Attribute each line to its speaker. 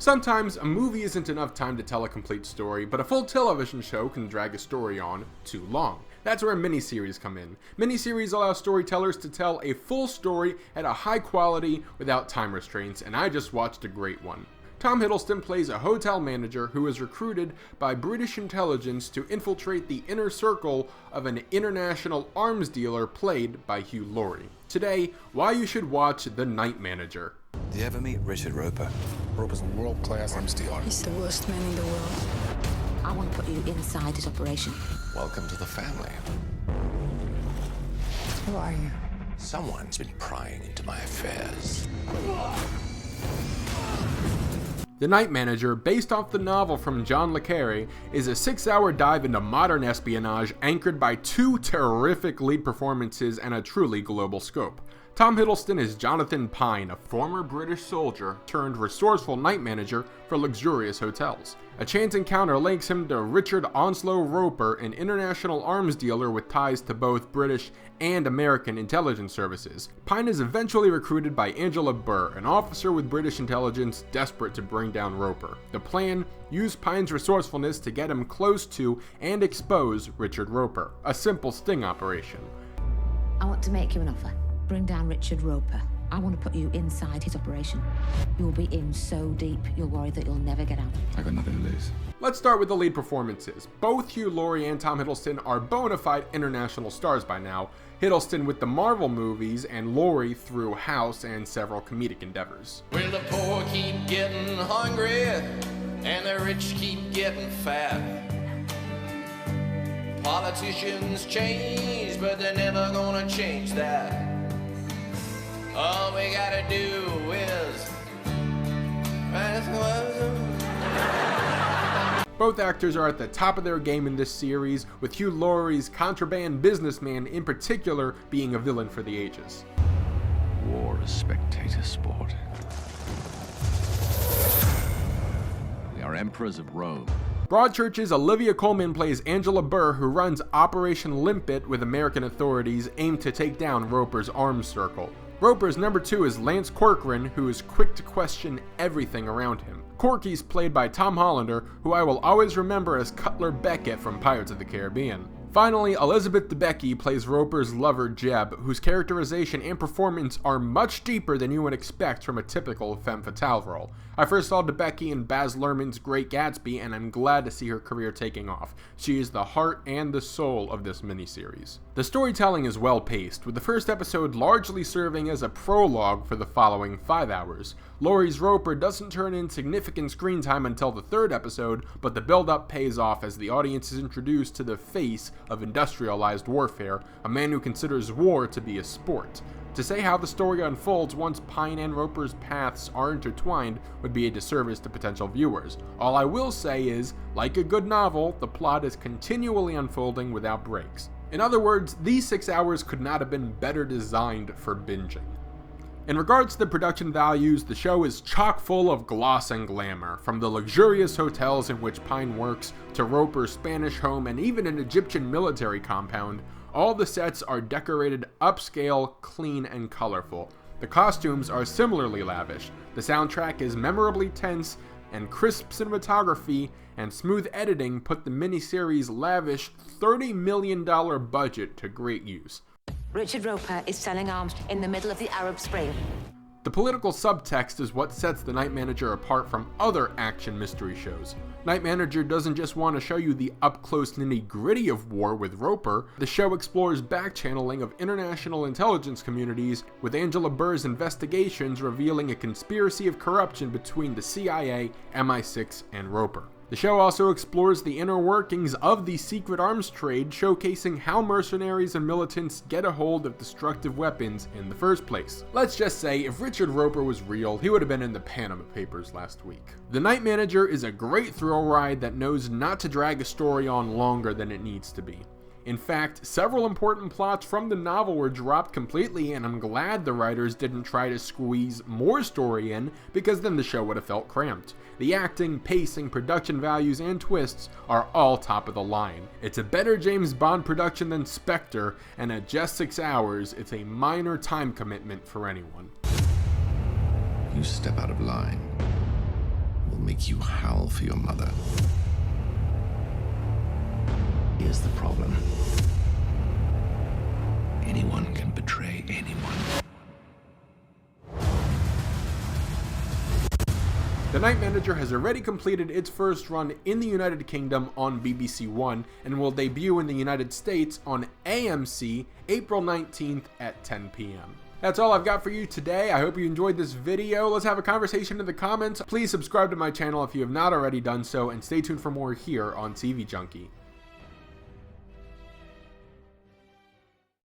Speaker 1: Sometimes a movie isn't enough time to tell a complete story, but a full television show can drag a story on too long. That's where miniseries come in. Miniseries allow storytellers to tell a full story at a high quality without time restraints, and I just watched a great one. Tom Hiddleston plays a hotel manager who is recruited by British intelligence to infiltrate the inner circle of an international arms dealer played by Hugh Laurie. Today, why you should watch The Night Manager.
Speaker 2: Did you ever meet Richard Roper?
Speaker 3: Roper's a world-class arms dealer.
Speaker 4: He's the worst man in the world.
Speaker 5: I want to put you inside his operation.
Speaker 2: Welcome to the family.
Speaker 4: Who are you?
Speaker 2: Someone's been prying into my affairs.
Speaker 1: The Night Manager, based off the novel from John le Carre, is a 6-hour dive into modern espionage anchored by 2 terrific lead performances and a truly global scope. Tom Hiddleston is Jonathan Pine, a former British soldier turned resourceful night manager for luxurious hotels. A chance encounter links him to Richard Onslow Roper, an international arms dealer with ties to both British and American intelligence services. Pine is eventually recruited by Angela Burr, an officer with British intelligence desperate to bring down Roper. The plan: use Pine's resourcefulness to get him close to and expose Richard Roper. A simple sting operation.
Speaker 5: I want to make you an offer. Bring down Richard Roper. I want to put you inside his operation. You'll be in so deep, you'll worry that you'll never get out.
Speaker 3: I got nothing to lose.
Speaker 1: Let's start with the lead performances. Both Hugh Laurie and Tom Hiddleston are bona fide international stars by now. Hiddleston with the Marvel movies and Laurie through House and several comedic endeavors.
Speaker 6: Well, the poor keep getting hungry and the rich keep getting fat. Politicians change, but they're never gonna change that. All we gotta do is...
Speaker 1: Both actors are at the top of their game in this series, with Hugh Laurie's contraband businessman in particular being a villain for the ages.
Speaker 7: War is spectator sport. We are emperors of Rome.
Speaker 1: Broadchurch's Olivia Colman plays Angela Burr, who runs Operation Limpet with American authorities aimed to take down Roper's arms circle. Roper's number 2 is Lance Corcoran, who is quick to question everything around him. Corky's played by Tom Hollander, who I will always remember as Cutler Beckett from Pirates of the Caribbean. Finally, Elizabeth Debicki plays Roper's lover Jeb, whose characterization and performance are much deeper than you would expect from a typical femme fatale role. I first saw Debicki in Baz Luhrmann's Great Gatsby, and I'm glad to see her career taking off. She is the heart and the soul of this miniseries. The storytelling is well paced, with the first episode largely serving as a prologue for the following 5 hours. Laurie's Roper doesn't turn in significant screen time until the 3rd episode, but the build-up pays off as the audience is introduced to the face of industrialized warfare, a man who considers war to be a sport. To say how the story unfolds once Pine and Roper's paths are intertwined would be a disservice to potential viewers. All I will say is, like a good novel, the plot is continually unfolding without breaks. In other words, these 6 hours could not have been better designed for binging. In regards to the production values, the show is chock full of gloss and glamour, from the luxurious hotels in which Pine works to Roper's Spanish home and even an Egyptian military compound. All the sets are decorated upscale, clean, and colorful. The costumes are similarly lavish. The soundtrack is memorably tense, and crisp cinematography and smooth editing put the miniseries' lavish $30 million budget to great use.
Speaker 5: Richard Roper is selling arms in the middle of the Arab Spring.
Speaker 1: The political subtext is what sets The Night Manager apart from other action mystery shows. Night Manager doesn't just want to show you the up-close nitty-gritty of war with Roper. The show explores back-channeling of international intelligence communities, with Angela Burr's investigations revealing a conspiracy of corruption between the CIA, MI6, and Roper. The show also explores the inner workings of the secret arms trade, showcasing how mercenaries and militants get a hold of destructive weapons in the first place. Let's just say, if Richard Roper was real, he would have been in the Panama Papers last week. The Night Manager is a great thrill ride that knows not to drag a story on longer than it needs to be. In fact, several important plots from the novel were dropped completely, and I'm glad the writers didn't try to squeeze more story in, because then the show would have felt cramped. The acting, pacing, production values, and twists are all top of the line. It's a better James Bond production than Spectre, and at just 6 hours, it's a minor time commitment for anyone.
Speaker 3: You step out of line,
Speaker 2: will make you howl for your mother. Here's the problem. Anyone can betray anyone.
Speaker 1: The Night Manager has already completed its first run in the United Kingdom on BBC One and will debut in the United States on AMC April 19th at 10 p.m. That's all I've got for you today. I hope you enjoyed this video. Let's have a conversation in the comments. Please subscribe to my channel if you have not already done so, and stay tuned for more here on TV Junkie.